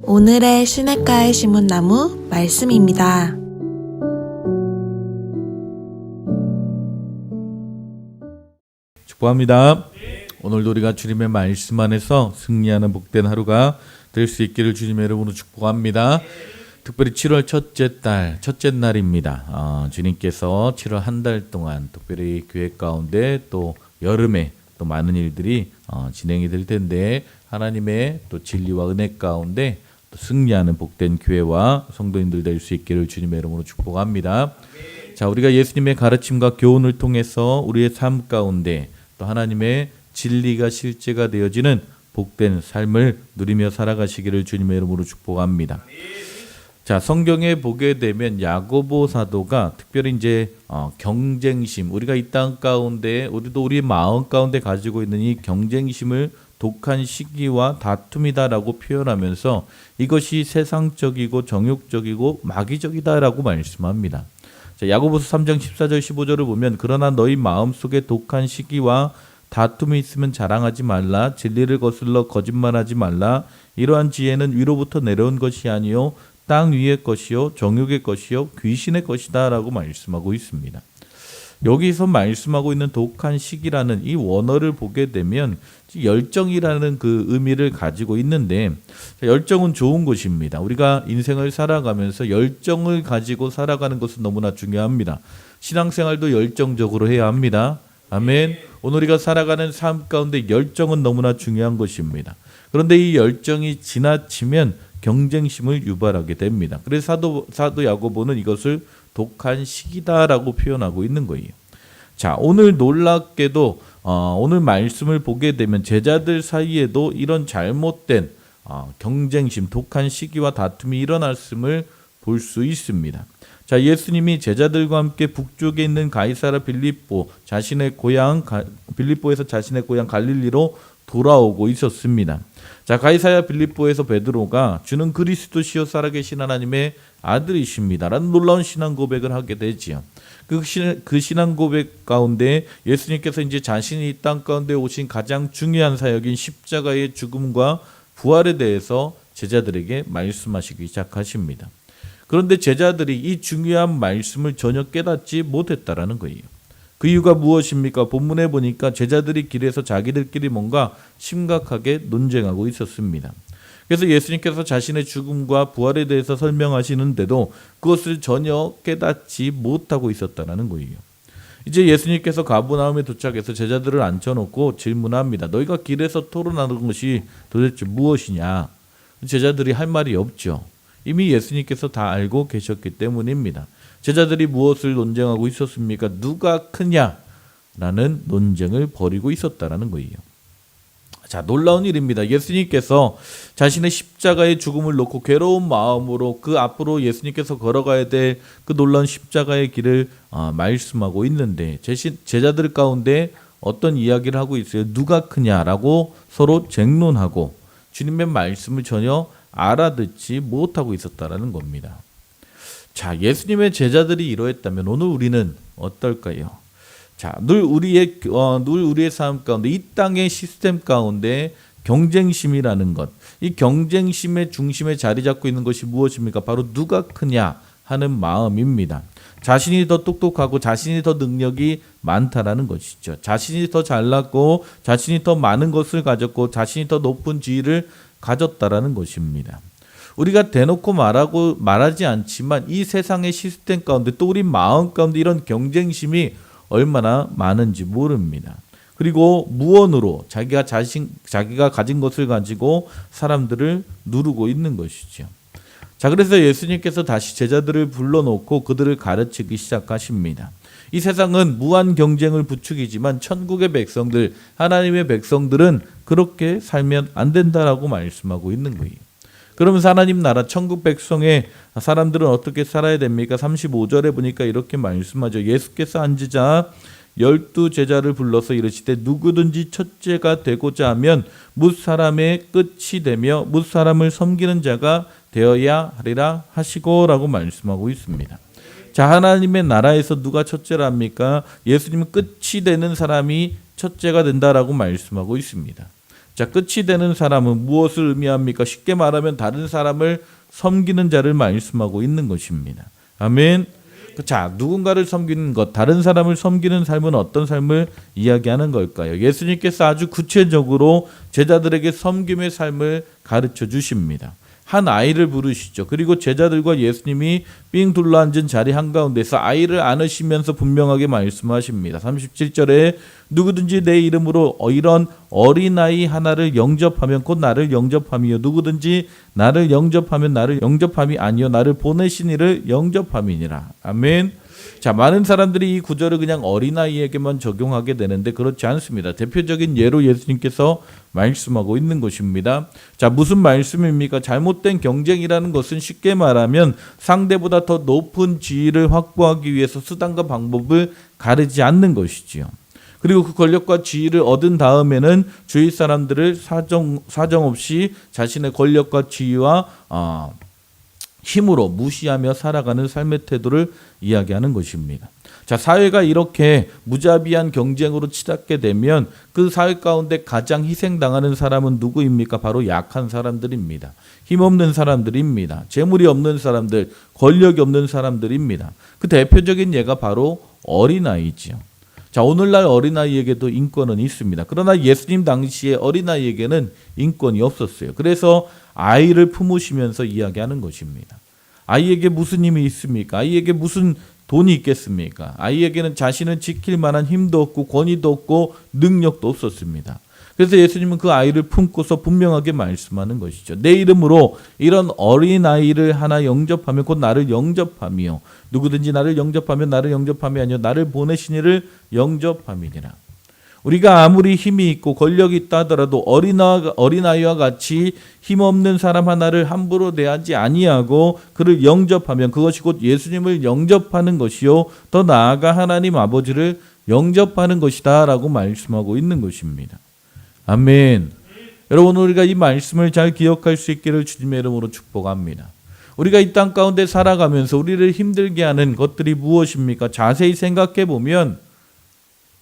오늘의 시냇가에 심은 나무 말씀입니다. 축복합니다. 오늘도 우리가 주님의 말씀 안에서 승리하는 복된 하루가 될 수 있기를 주님의 이름으로 축복합니다. 특별히 7월 첫째 날입니다. 주님께서 7월 한 달 동안 특별히 교회 가운데 또 여름에 또 많은 일들이 진행이 될 텐데 하나님의 또 진리와 은혜 가운데 또 승리하는 복된 교회와 성도님들 될 수 있기를 주님의 이름으로 축복합니다. 자, 우리가 예수님의 가르침과 교훈을 통해서 우리의 삶 가운데 또 하나님의 진리가 실제가 되어지는 복된 삶을 누리며 살아가시기를 주님의 이름으로 축복합니다. 자, 성경에 보게 되면 야고보 사도가 특별히 이제 경쟁심, 우리가 이 땅 가운데 우리도 우리 마음 가운데 가지고 있는 이 경쟁심을 독한 시기와 다툼이다라고 표현하면서 이것이 세상적이고 정욕적이고 마귀적이다라고 말씀합니다. 자, 야고보서 3장 14절 15절을 보면 그러나 너희 마음속에 독한 시기와 다툼이 있으면 자랑하지 말라. 진리를 거슬러 거짓말하지 말라. 이러한 지혜는 위로부터 내려온 것이 아니요 땅 위의 것이요 정욕의 것이요 귀신의 것이다 라고 말씀하고 있습니다. 여기서 말씀하고 있는 독한 시기라는 이 원어를 보게 되면 열정이라는 그 의미를 가지고 있는데 열정은 좋은 것입니다. 우리가 인생을 살아가면서 열정을 가지고 살아가는 것은 너무나 중요합니다. 신앙생활도 열정적으로 해야 합니다. 아멘. 오늘 우리가 살아가는 삶 가운데 열정은 너무나 중요한 것입니다. 그런데 이 열정이 지나치면 경쟁심을 유발하게 됩니다. 그래서 사도 야고보는 이것을 독한 시기다라고 표현하고 있는 거예요. 자, 오늘 놀랍게도 오늘 말씀을 보게 되면 제자들 사이에도 이런 잘못된 경쟁심, 독한 시기와 다툼이 일어났음을 볼 수 있습니다. 자, 예수님이 제자들과 함께 북쪽에 있는 가이사랴 빌립보 빌립보에서 자신의 고향 갈릴리로 돌아오고 있었습니다. 자, 가이사랴 빌립보에서 베드로가 주는 그리스도시요 살아계신 하나님의 아들이십니다라는 놀라운 신앙 고백을 하게 되지요. 그 신앙 고백 가운데 예수님께서 이제 자신이 이 땅 가운데 오신 가장 중요한 사역인 십자가의 죽음과 부활에 대해서 제자들에게 말씀하시기 시작하십니다. 그런데 제자들이 이 중요한 말씀을 전혀 깨닫지 못했다라는 거예요. 그 이유가 무엇입니까? 본문에 보니까 제자들이 길에서 자기들끼리 뭔가 심각하게 논쟁하고 있었습니다. 그래서 예수님께서 자신의 죽음과 부활에 대해서 설명하시는데도 그것을 전혀 깨닫지 못하고 있었다는 거예요. 이제 예수님께서 가버나움에 도착해서 제자들을 앉혀놓고 질문합니다. 너희가 길에서 토론하는 것이 도대체 무엇이냐? 제자들이 할 말이 없죠. 이미 예수님께서 다 알고 계셨기 때문입니다. 제자들이 무엇을 논쟁하고 있었습니까? 누가 크냐라는 논쟁을 벌이고 있었다는 거예요. 자, 놀라운 일입니다. 예수님께서 자신의 십자가의 죽음을 놓고 괴로운 마음으로 그 앞으로 예수님께서 걸어가야 될 그 놀라운 십자가의 길을 말씀하고 있는데 제자들 가운데 어떤 이야기를 하고 있어요? 누가 크냐라고 서로 쟁론하고 주님의 말씀을 전혀 알아듣지 못하고 있었다라는 겁니다. 자, 예수님의 제자들이 이러했다면 오늘 우리는 어떨까요? 자, 늘 우리의 삶 가운데 이 땅의 시스템 가운데 경쟁심이라는 것, 이 경쟁심의 중심에 자리 잡고 있는 것이 무엇입니까? 바로 누가 크냐 하는 마음입니다. 자신이 더 똑똑하고 자신이 더 능력이 많다라는 것이죠. 자신이 더 잘났고 자신이 더 많은 것을 가졌고 자신이 더 높은 지위를 가졌다라는 것입니다. 우리가 대놓고 말하지 않지만 이 세상의 시스템 가운데 또 우리 마음 가운데 이런 경쟁심이 얼마나 많은지 모릅니다. 그리고 무언으로 자기가 가진 것을 가지고 사람들을 누르고 있는 것이죠. 자, 그래서 예수님께서 다시 제자들을 불러놓고 그들을 가르치기 시작하십니다. 이 세상은 무한 경쟁을 부추기지만 천국의 백성들, 하나님의 백성들은 그렇게 살면 안 된다라고 말씀하고 있는 거예요. 그러면서 하나님 나라 천국 백성의 사람들은 어떻게 살아야 됩니까? 35절에 보니까 이렇게 말씀하죠. 예수께서 앉으자 12 제자를 불러서 이르시되 누구든지 첫째가 되고자 하면 뭇 사람의 끝이 되며 뭇 사람을 섬기는 자가 되어야 하리라 하시고라고 말씀하고 있습니다. 자, 하나님의 나라에서 누가 첫째랍니까? 예수님은 끝이 되는 사람이 첫째가 된다라고 말씀하고 있습니다. 자, 끝이 되는 사람은 무엇을 의미합니까? 쉽게 말하면 다른 사람을 섬기는 자를 말씀하고 있는 것입니다. 아멘. 자, 누군가를 섬기는 것, 다른 사람을 섬기는 삶은 어떤 삶을 이야기하는 걸까요? 예수님께서 아주 구체적으로 제자들에게 섬김의 삶을 가르쳐 주십니다. 한 아이를 부르시죠. 그리고 제자들과 예수님이 삥 둘러앉은 자리 한가운데서 아이를 안으시면서 분명하게 말씀하십니다. 37절에 누구든지 내 이름으로 이런 어린아이 하나를 영접하면 곧 나를 영접함이요. 누구든지 나를 영접하면 나를 영접함이 아니요 나를 보내신 이를 영접함이니라. 아멘. 자, 많은 사람들이 이 구절을 그냥 어린아이에게만 적용하게 되는데 그렇지 않습니다. 대표적인 예로 예수님께서 말씀하고 있는 것입니다. 자, 무슨 말씀입니까? 잘못된 경쟁이라는 것은 쉽게 말하면 상대보다 더 높은 지위를 확보하기 위해서 수단과 방법을 가리지 않는 것이지요. 그리고 그 권력과 지위를 얻은 다음에는 주위 사람들을 사정없이 자신의 권력과 지위와 힘으로 무시하며 살아가는 삶의 태도를 이야기하는 것입니다. 자, 사회가 이렇게 무자비한 경쟁으로 치닫게 되면 그 사회 가운데 가장 희생당하는 사람은 누구입니까? 바로 약한 사람들입니다. 힘없는 사람들입니다. 재물이 없는 사람들, 권력이 없는 사람들입니다. 그 대표적인 예가 바로 어린아이지요. 자, 오늘날 어린아이에게도 인권은 있습니다. 그러나 예수님 당시에 어린아이에게는 인권이 없었어요. 그래서 아이를 품으시면서 이야기하는 것입니다. 아이에게 무슨 힘이 있습니까? 아이에게 무슨 돈이 있겠습니까? 아이에게는 자신을 지킬 만한 힘도 없고 권위도 없고 능력도 없었습니다. 그래서 예수님은 그 아이를 품고서 분명하게 말씀하는 것이죠. 내 이름으로 이런 어린아이를 하나 영접하면 곧 나를 영접함이요. 누구든지 나를 영접하면 나를 영접함이 아니요 나를 보내신 이를 영접함이니라. 우리가 아무리 힘이 있고 권력이 있다 하더라도 어린아이와 같이 힘없는 사람 하나를 함부로 대하지 아니하고 그를 영접하면 그것이 곧 예수님을 영접하는 것이요 더 나아가 하나님 아버지를 영접하는 것이다 라고 말씀하고 있는 것입니다. 아멘. 여러분, 우리가 이 말씀을 잘 기억할 수 있기를 주님의 이름으로 축복합니다. 우리가 이 땅 가운데 살아가면서 우리를 힘들게 하는 것들이 무엇입니까? 자세히 생각해 보면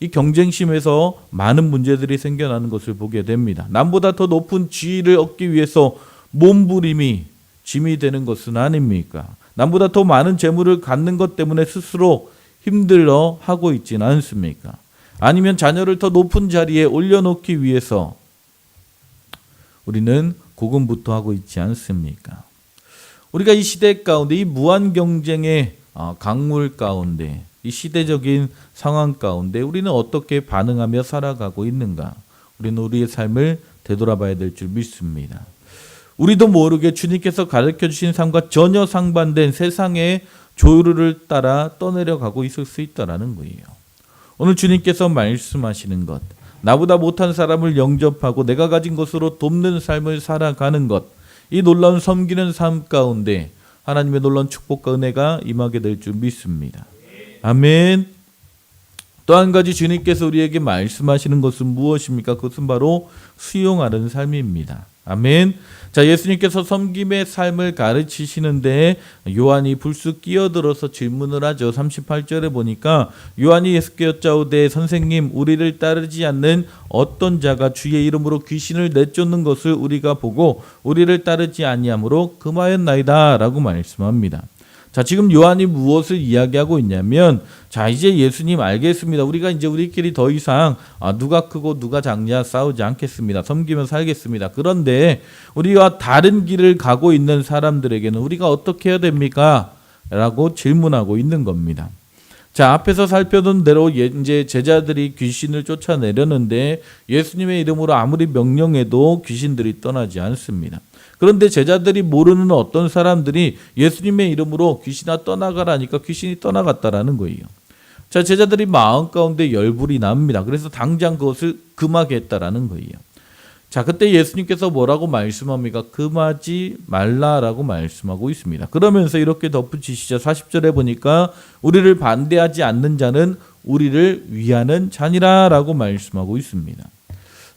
이 경쟁심에서 많은 문제들이 생겨나는 것을 보게 됩니다. 남보다 더 높은 지위를 얻기 위해서 몸부림이 짐이 되는 것은 아닙니까? 남보다 더 많은 재물을 갖는 것 때문에 스스로 힘들어 하고 있지는 않습니까? 아니면 자녀를 더 높은 자리에 올려놓기 위해서 우리는 고군분투하고 있지 않습니까? 우리가 이 시대 가운데 이 무한 경쟁의 강물 가운데 이 시대적인 상황 가운데 우리는 어떻게 반응하며 살아가고 있는가? 우리는 우리의 삶을 되돌아봐야 될 줄 믿습니다. 우리도 모르게 주님께서 가르쳐 주신 삶과 전혀 상반된 세상의 조류를 따라 떠내려가고 있을 수 있다는 거예요. 오늘 주님께서 말씀하시는 것, 나보다 못한 사람을 영접하고 내가 가진 것으로 돕는 삶을 살아가는 것, 이 놀라운 섬기는 삶 가운데 하나님의 놀라운 축복과 은혜가 임하게 될 줄 믿습니다. 아멘. 또 한 가지 주님께서 우리에게 말씀하시는 것은 무엇입니까? 그것은 바로 수용하는 삶입니다. 아멘. 자, 예수님께서 섬김의 삶을 가르치시는데 요한이 불쑥 끼어들어서 질문을 하죠. 38절에 보니까 요한이 예수께 여짜오되 선생님, 우리를 따르지 않는 어떤 자가 주의 이름으로 귀신을 내쫓는 것을 우리가 보고 우리를 따르지 아니하므로 금하였나이다 라고 말씀합니다. 자, 지금 요한이 무엇을 이야기하고 있냐면, 자, 이제 예수님 알겠습니다. 우리가 이제 우리끼리 더 이상 누가 크고 누가 작냐 싸우지 않겠습니다. 섬기며 살겠습니다. 그런데 우리와 다른 길을 가고 있는 사람들에게는 우리가 어떻게 해야 됩니까? 라고 질문하고 있는 겁니다. 자, 앞에서 살펴본 대로 이제 제자들이 귀신을 쫓아내려는데 예수님의 이름으로 아무리 명령해도 귀신들이 떠나지 않습니다. 그런데 제자들이 모르는 어떤 사람들이 예수님의 이름으로 귀신아 떠나가라니까 귀신이 떠나갔다라는 거예요. 자, 제자들이 마음 가운데 열불이 납니다. 그래서 당장 그것을 금하게 했다라는 거예요. 자, 그때 예수님께서 뭐라고 말씀합니까? 금하지 말라라고 말씀하고 있습니다. 그러면서 이렇게 덧붙이시죠. 40절에 보니까 우리를 반대하지 않는 자는 우리를 위하는 자니라라고 말씀하고 있습니다.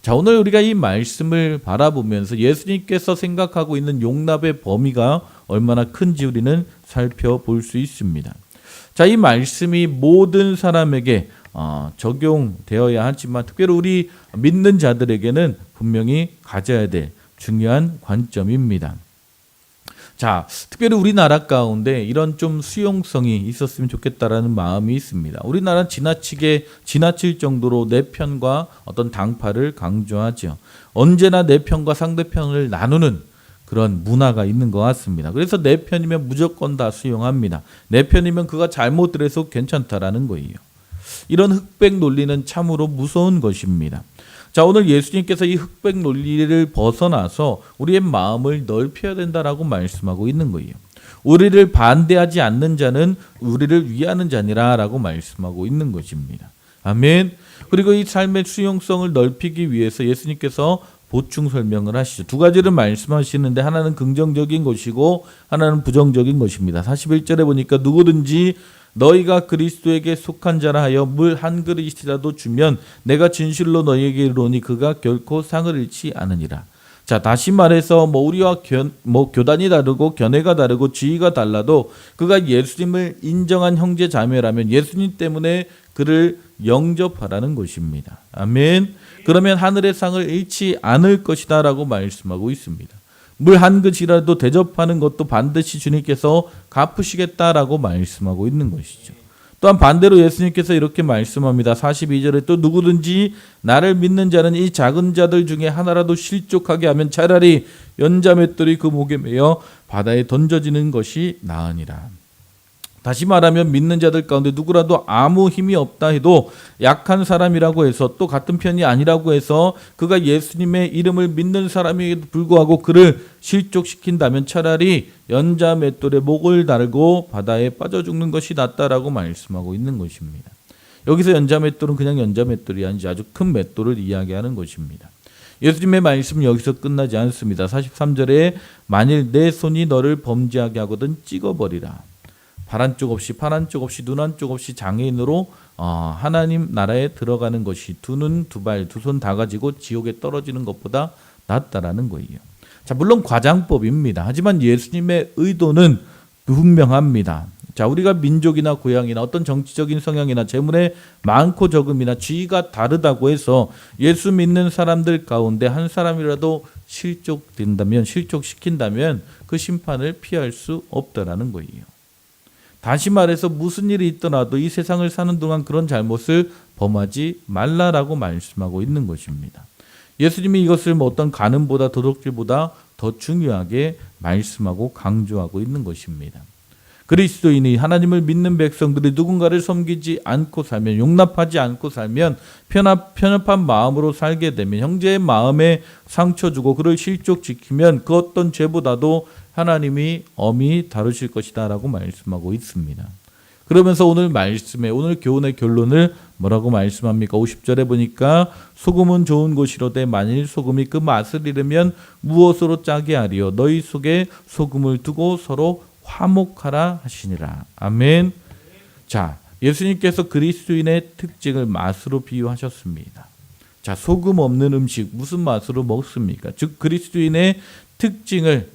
자, 오늘 우리가 이 말씀을 바라보면서 예수님께서 생각하고 있는 용납의 범위가 얼마나 큰지 우리는 살펴볼 수 있습니다. 자, 이 말씀이 모든 사람에게 적용되어야 하지만 특별히 우리 믿는 자들에게는 분명히 가져야 될 중요한 관점입니다. 자, 특별히 우리나라 가운데 이런 좀 수용성이 있었으면 좋겠다라는 마음이 있습니다. 우리나라는 지나칠 정도로 내 편과 어떤 당파를 강조하죠. 언제나 내 편과 상대편을 나누는 그런 문화가 있는 것 같습니다. 그래서 내 편이면 무조건 다 수용합니다. 내 편이면 그가 잘못들어서 괜찮다라는 거예요. 이런 흑백 논리는 참으로 무서운 것입니다. 자, 오늘 예수님께서 이 흑백 논리를 벗어나서 우리의 마음을 넓혀야 된다라고 말씀하고 있는 거예요. 우리를 반대하지 않는 자는 우리를 위하는 자니라라고 말씀하고 있는 것입니다. 아멘. 그리고 이 삶의 수용성을 넓히기 위해서 예수님께서 보충 설명을 하시죠. 두 가지를 말씀하시는데 하나는 긍정적인 것이고 하나는 부정적인 것입니다. 41절에 보니까 누구든지 너희가 그리스도에게 속한 자라 하여 물 한 그릇이라도 주면 내가 진실로 너희에게 이르노니 그가 결코 상을 잃지 않으니라. 자, 다시 말해서 우리와 교단이 다르고 견해가 다르고 지위가 달라도 그가 예수님을 인정한 형제 자매라면 예수님 때문에 그를 영접하라는 것입니다. 아멘. 그러면 하늘의 상을 잃지 않을 것이다 라고 말씀하고 있습니다. 물 한 그릇이라도 대접하는 것도 반드시 주님께서 갚으시겠다라고 말씀하고 있는 것이죠. 또한 반대로 예수님께서 이렇게 말씀합니다. 42절에 또 누구든지 나를 믿는 자는 이 작은 자들 중에 하나라도 실족하게 하면 차라리 연자맷돌이 그 목에 매여 바다에 던져지는 것이 나으니라. 다시 말하면 믿는 자들 가운데 누구라도 아무 힘이 없다 해도 약한 사람이라고 해서 또 같은 편이 아니라고 해서 그가 예수님의 이름을 믿는 사람에게도 불구하고 그를 실족시킨다면 차라리 연자 맷돌에 목을 달고 바다에 빠져 죽는 것이 낫다라고 말씀하고 있는 것입니다. 여기서 연자 맷돌은 그냥 연자 맷돌이 아니지 아주 큰 맷돌을 이야기하는 것입니다. 예수님의 말씀은 여기서 끝나지 않습니다. 43절에 만일 내 손이 너를 범죄하게 하거든 찍어버리라. 파란 쪽 없이 파란 쪽 없이 눈 한 쪽 없이 장애인으로 하나님 나라에 들어가는 것이 두 눈 두 발 두 손 다 가지고 지옥에 떨어지는 것보다 낫다라는 거예요. 자, 물론 과장법입니다. 하지만 예수님의 의도는 분명합니다. 자, 우리가 민족이나 고향이나 어떤 정치적인 성향이나 재물의 많고 적음이나 지위가 다르다고 해서 예수 믿는 사람들 가운데 한 사람이라도 실족시킨다면 그 심판을 피할 수 없다라는 거예요. 다시 말해서 무슨 일이 있더라도 이 세상을 사는 동안 그런 잘못을 범하지 말라라고 말씀하고 있는 것입니다. 예수님이 이것을 어떤 간음보다 도덕질보다 더 중요하게 말씀하고 강조하고 있는 것입니다. 그리스도인이 하나님을 믿는 백성들이 누군가를 섬기지 않고 살면 용납하지 않고 살면 편협한 마음으로 살게 되면 형제의 마음에 상처 주고 그를 실족시키면 그 어떤 죄보다도 하나님이 엄히 다루실 것이다 라고 말씀하고 있습니다. 그러면서 오늘 교훈의 결론을 뭐라고 말씀합니까? 50절에 보니까 소금은 좋은 것이로되 만일 소금이 그 맛을 잃으면 무엇으로 짜게 하리요? 너희 속에 소금을 두고 서로 화목하라 하시니라. 아멘. 자, 예수님께서 그리스도인의 특징을 맛으로 비유하셨습니다. 자, 소금 없는 음식 무슨 맛으로 먹습니까? 즉 그리스도인의 특징을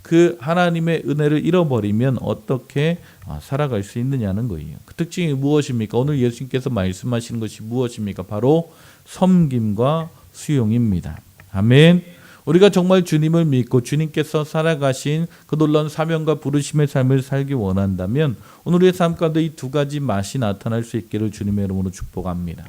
그 하나님의 은혜를 잃어버리면 어떻게 살아갈 수 있느냐는 거예요. 그 특징이 무엇입니까? 오늘 예수님께서 말씀하시는 것이 무엇입니까? 바로 섬김과 수용입니다. 아멘. 우리가 정말 주님을 믿고 주님께서 살아가신 그 놀라운 사명과 부르심의 삶을 살기 원한다면 오늘의 삶 가운데 이 두 가지 맛이 나타날 수 있기를 주님의 이름으로 축복합니다.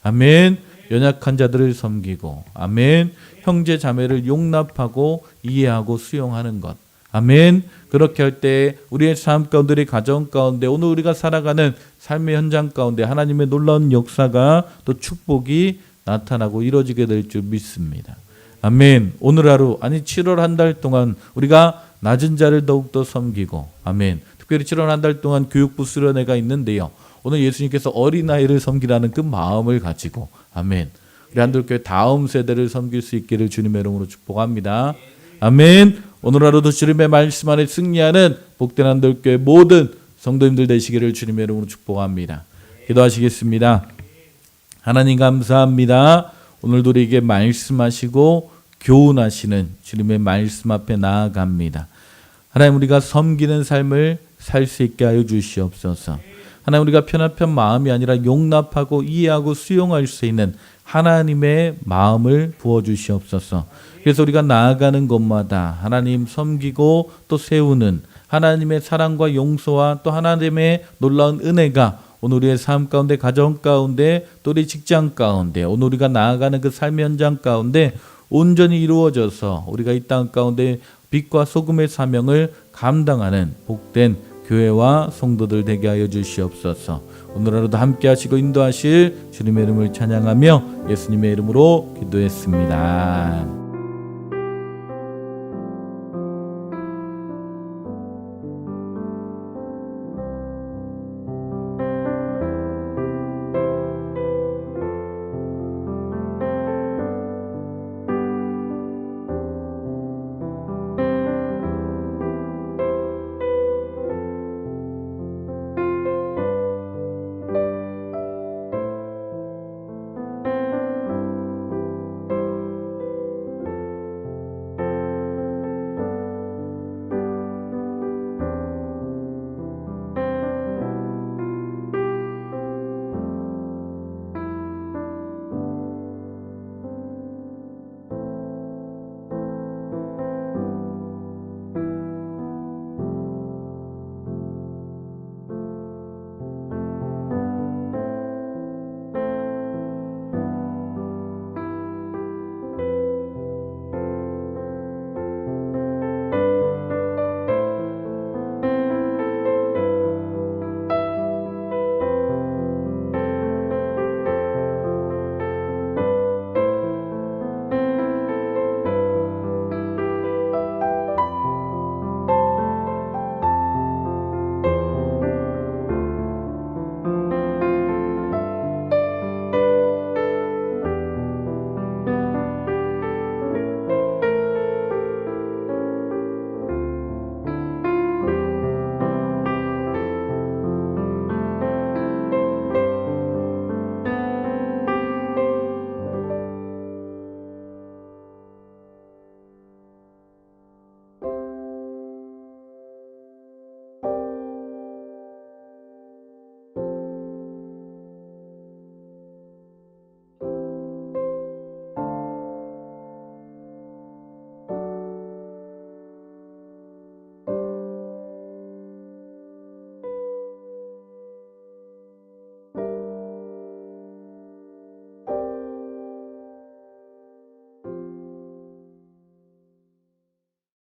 아멘. 연약한 자들을 섬기고, 아멘. 형제 자매를 용납하고 이해하고 수용하는 것. 아멘. 그렇게 할 때 우리의 삶 가운데, 우리 가정 가운데, 오늘 우리가 살아가는 삶의 현장 가운데 하나님의 놀라운 역사가 또 축복이 나타나고 이루어지게 될 줄 믿습니다. 아멘. 오늘 하루, 7월 한 달 동안 우리가 낮은 자를 더욱더 섬기고, 아멘. 특별히 7월 한 달 동안 교육부 수련회가 있는데요. 오늘 예수님께서 어린아이를 섬기라는 그 마음을 가지고, 아멘. 우리 한들교회 다음 세대를 섬길 수 있기를 주님의 이름으로 축복합니다. 아멘. 오늘 하루도 주님의 말씀 안에 승리하는 복된 한들교회 모든 성도님들 되시기를 주님의 이름으로 축복합니다. 기도하시겠습니다. 하나님 감사합니다. 오늘도 우리에게 말씀하시고 교훈하시는 주님의 말씀 앞에 나아갑니다. 하나님, 우리가 섬기는 삶을 살 수 있게 하여 주시옵소서. 하나님, 우리가 편협한 마음이 아니라 용납하고 이해하고 수용할 수 있는 하나님의 마음을 부어주시옵소서. 그래서 우리가 나아가는 곳마다 하나님 섬기고 또 세우는 하나님의 사랑과 용서와 또 하나님의 놀라운 은혜가 오늘 우리의 삶 가운데, 가정 가운데, 또 우리 직장 가운데, 오늘 우리가 나아가는 그 삶의 현장 가운데 온전히 이루어져서 우리가 이 땅 가운데 빛과 소금의 사명을 감당하는 복된 교회와 성도들 되게 하여 주시옵소서. 오늘 하루도 함께 하시고 인도하실 주님의 이름을 찬양하며 예수님의 이름으로 기도했습니다.